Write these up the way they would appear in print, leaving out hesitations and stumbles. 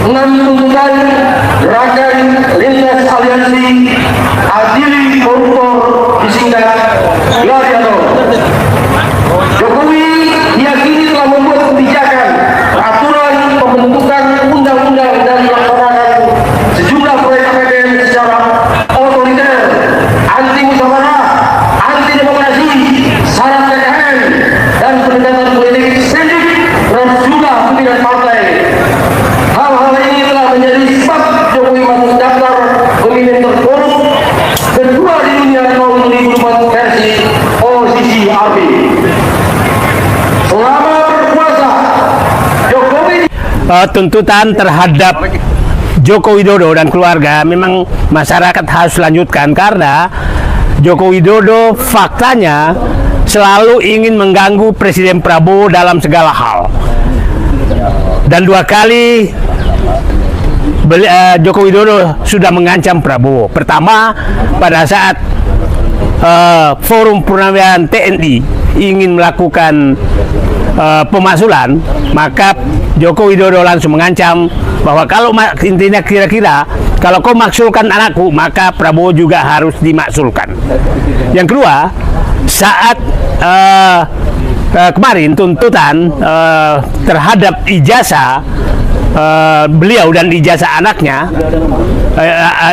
menentukan gerakan lintas aliansi adili koruptor disingkat Gladiator. Jokowi diyakini telah membuat kebijakan, peraturan, pembentukan undang-undang dan melaksanakan sejumlah proyek APBN secara otoriter, anti musyawarah, anti demokrasi, syarat PKN, dan pendekatan politik sendik terhadap sejumlah pimpinan partai. Hal-hal ini telah menjadi sebab Jokowi masuk daftar pemimpin terkorup kedua di dunia tahun 2004 versi OCCRP. Selama berkuasa, Jokowi tuntutan terhadap Joko Widodo dan keluarga memang masyarakat harus lanjutkan, karena Joko Widodo faktanya selalu ingin mengganggu Presiden Prabowo dalam segala hal. Dan 2 kali Joko Widodo sudah mengancam Prabowo. Pertama, pada saat Forum Purnawirawan TNI ingin melakukan pemaksulan, maka Joko Widodo langsung mengancam bahwa kalau intinya kira-kira kalau kau maksulkan anakku, maka Prabowo juga harus dimaksulkan. Yang kedua, saat kemarin tuntutan terhadap ijazah beliau dan ijazah anaknya,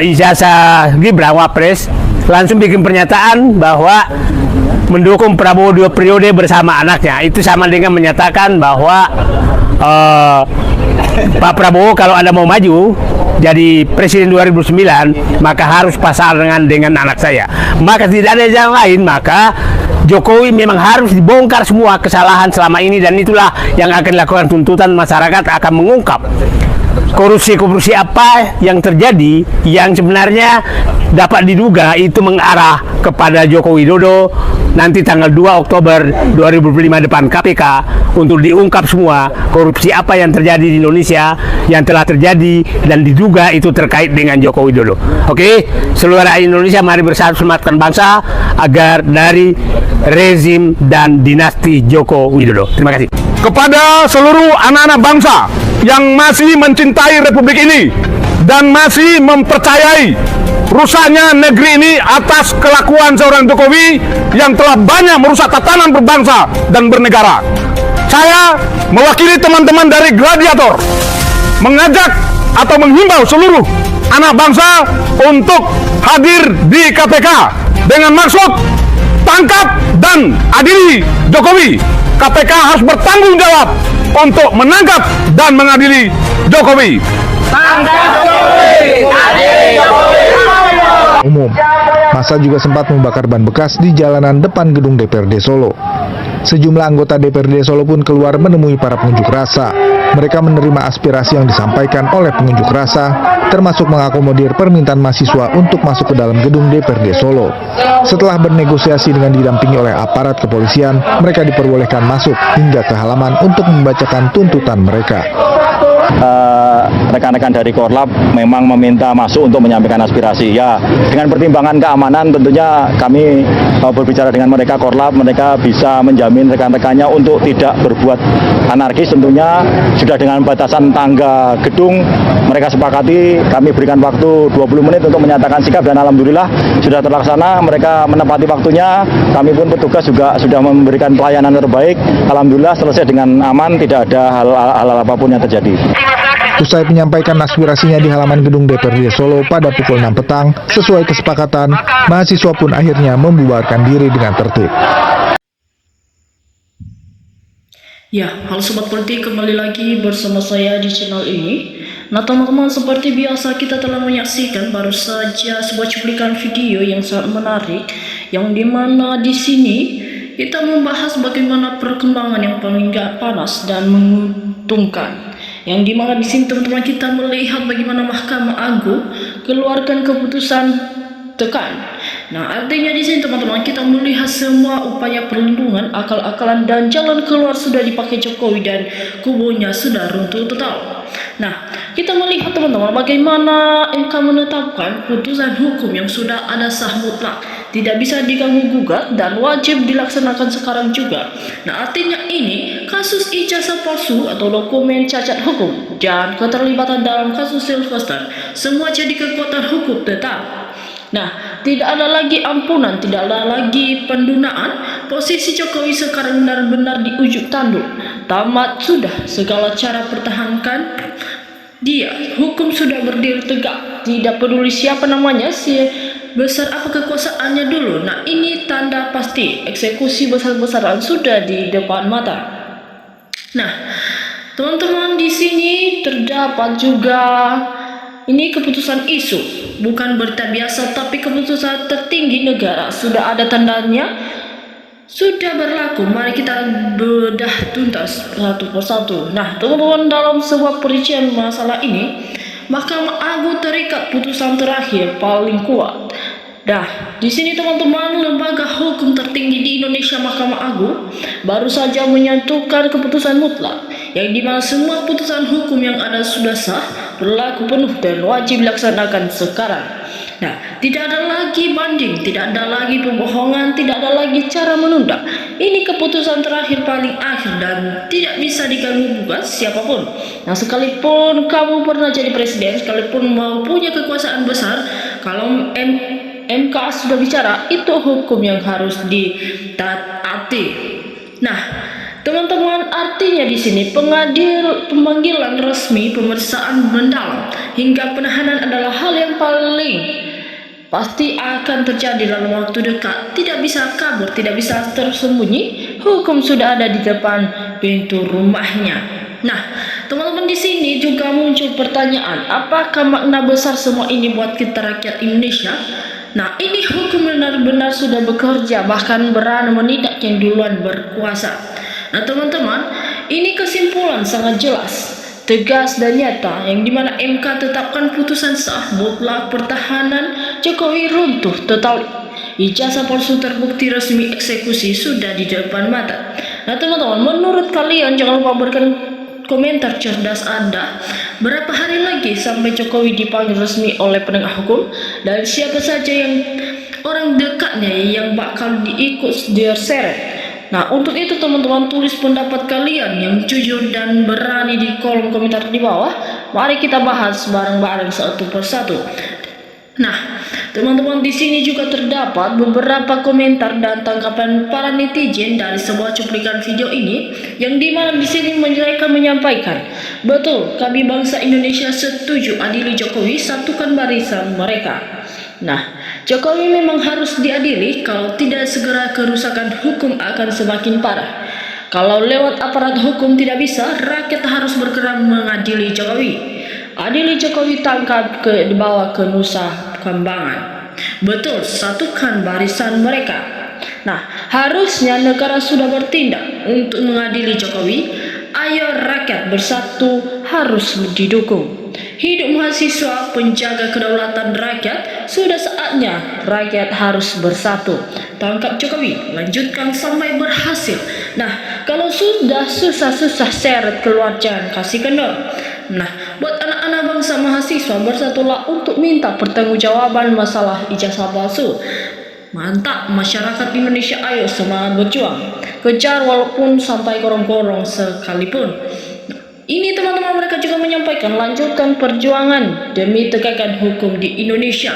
ijazah Gibran Wapres, langsung bikin pernyataan bahwa mendukung Prabowo 2 periode bersama anaknya. Itu sama dengan menyatakan bahwa Pak Prabowo kalau Anda mau maju jadi presiden 2009, maka harus pasangan dengan anak saya. Maka tidak ada yang lain, maka Jokowi memang harus dibongkar semua kesalahan selama ini, dan itulah yang akan dilakukan. Tuntutan masyarakat akan mengungkap korupsi apa yang terjadi, yang sebenarnya dapat diduga itu mengarah kepada Joko Widodo nanti tanggal 2 Oktober 2005 depan KPK untuk diungkap semua korupsi apa yang terjadi di Indonesia, yang telah terjadi dan diduga itu terkait dengan Joko Widodo. Oke, seluruh rakyat Indonesia, mari bersatu selamatkan bangsa agar dari rezim dan dinasti Joko Widodo. Terima kasih. Kepada seluruh anak-anak bangsa yang masih mencintai Republik ini dan masih mempercayai rusaknya negeri ini atas kelakuan seorang Jokowi yang telah banyak merusak tatanan berbangsa dan bernegara, saya mewakili teman-teman dari Gladiator mengajak atau menghimbau seluruh anak bangsa untuk hadir di KPK dengan maksud tangkap dan adili Jokowi. KPK harus bertanggung jawab untuk menangkap dan mengadili Jokowi. tangkap Jokowi, adili Jokowi. Umum. Massa juga sempat membakar ban bekas di jalanan depan gedung DPRD Solo. Sejumlah anggota DPRD Solo pun keluar menemui para pengunjuk rasa. Mereka menerima aspirasi yang disampaikan oleh pengunjuk rasa, termasuk mengakomodir permintaan mahasiswa untuk masuk ke dalam gedung DPRD Solo. Setelah bernegosiasi dengan didampingi oleh aparat kepolisian, mereka diperbolehkan masuk hingga ke halaman untuk membacakan tuntutan mereka. Rekan-rekan dari Korlap memang meminta masuk untuk menyampaikan aspirasi. Ya, dengan pertimbangan keamanan tentunya kami berbicara dengan mereka Korlap, mereka bisa menjamin rekan-rekannya untuk tidak berbuat anarkis. Tentunya sudah dengan batasan tangga gedung mereka sepakati, kami berikan waktu 20 menit untuk menyatakan sikap, dan alhamdulillah sudah terlaksana. Mereka menepati waktunya, kami pun petugas juga sudah memberikan pelayanan terbaik. Alhamdulillah selesai dengan aman, tidak ada hal apapun yang terjadi. Usai menyampaikan aspirasinya di halaman gedung DPRD Solo pada pukul 6 petang, sesuai kesepakatan, mahasiswa pun akhirnya membubarkan diri dengan tertib. Ya, halo Sobat Politik, kembali lagi bersama saya di channel ini. Nah teman-teman, seperti biasa kita telah menyaksikan baru saja sebuah cuplikan video yang sangat menarik, yang dimana di sini kita membahas bagaimana perkembangan yang paling panas dan menguntungkan. Yang dimana di sini teman-teman kita melihat bagaimana Mahkamah Agung keluarkan keputusan tekan. Nah artinya di sini teman-teman kita melihat semua upaya perlindungan, akal-akalan dan jalan keluar sudah dipakai Jokowi dan kubunya sudah runtuh total. Nah kita melihat teman-teman bagaimana MK menetapkan putusan hukum yang sudah ada sah mutlak, tidak bisa diganggu gugat dan wajib dilaksanakan sekarang juga. Nah, artinya ini kasus ijazah palsu atau dokumen cacat hukum dan keterlibatan dalam kasus Sylvester semua jadi kekuatan hukum tetap. Nah, tidak ada lagi ampunan, tidak ada lagi pendunaan. Posisi Jokowi sekarang benar-benar di ujung tanduk. Tamat sudah segala cara pertahankan dia. Hukum sudah berdiri tegak. Tidak peduli siapa namanya, besar apa kekuasaannya dulu. Nah, ini tanda pasti eksekusi besar-besaran sudah di depan mata. Nah, teman-teman, di sini terdapat juga ini keputusan isu, bukan berita biasa tapi keputusan tertinggi negara. Sudah ada tandanya, sudah berlaku. Mari kita bedah tuntas satu persatu. Nah, teman-teman, dalam sebuah perincian masalah ini, Mahkamah Agung terikat putusan terakhir paling kuat. Nah, di sini teman-teman, lembaga hukum tertinggi di Indonesia, Mahkamah Agung, baru saja menyatukan keputusan mutlak, yang dimana semua putusan hukum yang ada sudah sah, berlaku penuh dan wajib dilaksanakan sekarang. Nah, tidak ada lagi banding, tidak ada lagi pembohongan, tidak ada lagi cara menunda. Ini keputusan terakhir paling akhir dan tidak bisa diganggu gugat siapapun. Nah, sekalipun kamu pernah jadi presiden, sekalipun mau punya kekuasaan besar, kalau MK sudah bicara, itu hukum yang harus ditaati. Nah, teman-teman, artinya di sini pemanggilan resmi, pemeriksaan mendalam hingga penahanan adalah hal yang paling pasti akan terjadi dalam waktu dekat. Tidak bisa kabur, tidak bisa tersembunyi. Hukum sudah ada di depan pintu rumahnya. Nah, teman-teman, di sini juga muncul pertanyaan, apakah makna besar semua ini buat kita rakyat Indonesia? Nah, ini hukum benar-benar sudah bekerja, bahkan berani menindak yang duluan berkuasa. Nah, teman-teman, ini kesimpulan sangat jelas, tegas dan nyata, yang dimana MK tetapkan putusan sah mutlak, pertahanan Jokowi runtuh total, ijazah palsu terbukti, resmi eksekusi sudah di depan mata. Nah, teman-teman, menurut kalian jangan lupa berikan komentar cerdas Anda. Berapa hari lagi sampai Jokowi dipanggil resmi oleh penegak hukum, dan siapa saja yang orang dekatnya yang bakal diikut diseret? Nah, untuk itu teman-teman, tulis pendapat kalian yang jujur dan berani di kolom komentar di bawah. Mari kita bahas bareng-bareng satu persatu. Nah, teman-teman, di sini juga terdapat beberapa komentar dan tanggapan para netizen dari sebuah cuplikan video ini, yang dimana di sini mereka menyampaikan, betul, kami bangsa Indonesia setuju adili Jokowi, satukan barisan mereka. Nah, Jokowi memang harus diadili, kalau tidak segera kerusakan hukum akan semakin parah. Kalau lewat aparat hukum tidak bisa, rakyat harus bergerak mengadili Jokowi. Adili Jokowi, tangkap dibawa ke Nusa Kambangan. Betul, satukan barisan mereka. Nah, harusnya negara sudah bertindak untuk mengadili Jokowi. Ayo rakyat bersatu, harus didukung. Hidup mahasiswa, penjaga kedaulatan rakyat, sudah saatnya rakyat harus bersatu. Tangkap Jokowi, lanjutkan sampai berhasil. Nah, kalau sudah susah-susah seret keluar, jangan kasih kendor. Nah, buat anak-anak bangsa mahasiswa, bersatulah untuk minta pertanggungjawaban masalah ijazah palsu. Mantap, masyarakat Indonesia, ayo semangat berjuang. Kejar walaupun sampai korong-korong sekalipun. Ini teman-teman, mereka juga menyampaikan, lanjutkan perjuangan demi tegakkan hukum di Indonesia.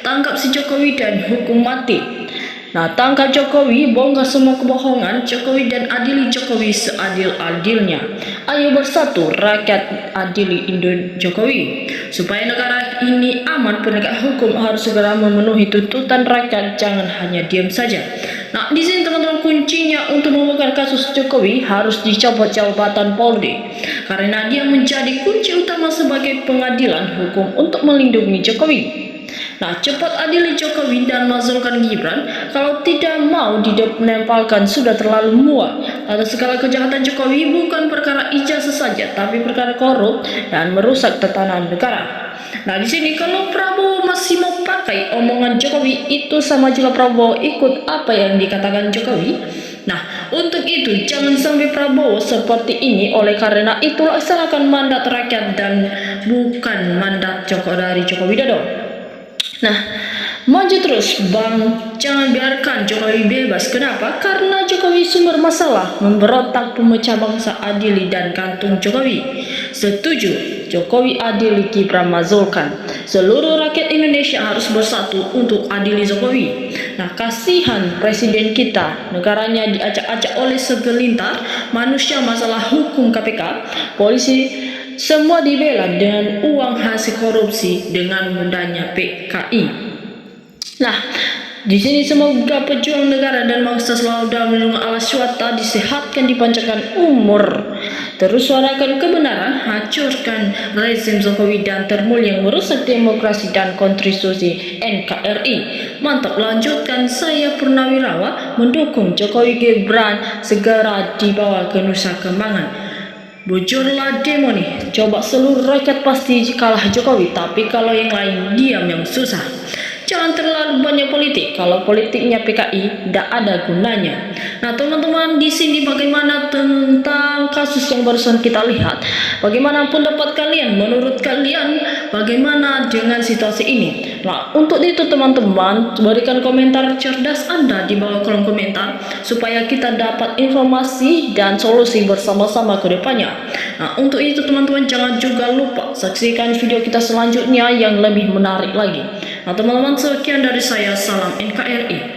Tangkap si Jokowi dan hukum mati. Nah, tangkap Jokowi, bongkar semua kebohongan Jokowi dan adili Jokowi seadil-adilnya. Ayo bersatu rakyat, adili Jokowi. Supaya negara ini aman, penegak hukum harus segera memenuhi tuntutan rakyat, jangan hanya diam saja. Nah, di sini teman-teman, kuncinya untuk membongkar kasus Jokowi harus dicopot jabatan Polri, karena dia menjadi kunci utama sebagai pengadilan hukum untuk melindungi Jokowi. Nah, cepat adili Jokowi dan mazulkan Gibran. Kalau tidak mau dinempalkan, sudah terlalu muak. Atas segala kejahatan Jokowi bukan perkara ijazah saja, tapi perkara korup dan merusak tatanan negara. Nah, di sini kalau Prabowo masih mau pakai omongan Jokowi, itu sama juga Prabowo ikut apa yang dikatakan Jokowi. Nah, untuk itu jangan sampai Prabowo seperti ini. Oleh karena itu, laksanakan mandat rakyat dan bukan mandat dari Joko Widodo. Nah, Maju terus Bang, jangan biarkan Jokowi bebas. Kenapa? Karena Jokowi sumber masalah. Memberontak, pemecah bangsa, adili dan gantung Jokowi. Setuju, Jokowi adili, Gibran mazulkan. Seluruh rakyat Indonesia harus bersatu untuk adili Jokowi. Nah, kasihan presiden kita, negaranya diacak-acak oleh segelintir manusia masalah hukum KPK, polisi, semua dibela dengan uang hasil korupsi dengan mudahnya PKI. Nah, di sini semoga pejuang negara dan bangsa selalu dalam lindungan Allah SWT, disehatkan, dipanjangkan umur, terus suarakan kebenaran, hancurkan rezim Jokowi dan termul yang merusak demokrasi dan konstitusi NKRI. Mantap, lanjutkan. Saya Purnawirawan mendukung Jokowi Gibran segera dibawa ke Nusa Kambangan. Bujurlah demo nih, coba seluruh rakyat pasti kalah Jokowi, tapi kalau yang lain diam yang susah. Jangan terlalu banyak politik, kalau politiknya PKI tidak ada gunanya. Nah teman-teman, di sini bagaimana tentang kasus yang barusan kita lihat? Bagaimana pendapat kalian? Menurut kalian bagaimana dengan situasi ini? Nah untuk itu teman-teman, berikan komentar cerdas Anda di bawah kolom komentar supaya kita dapat informasi dan solusi bersama-sama ke depannya. Nah untuk itu teman-teman, jangan juga lupa saksikan video kita selanjutnya yang lebih menarik lagi. Nah teman-teman, sekian dari saya, salam NKRI.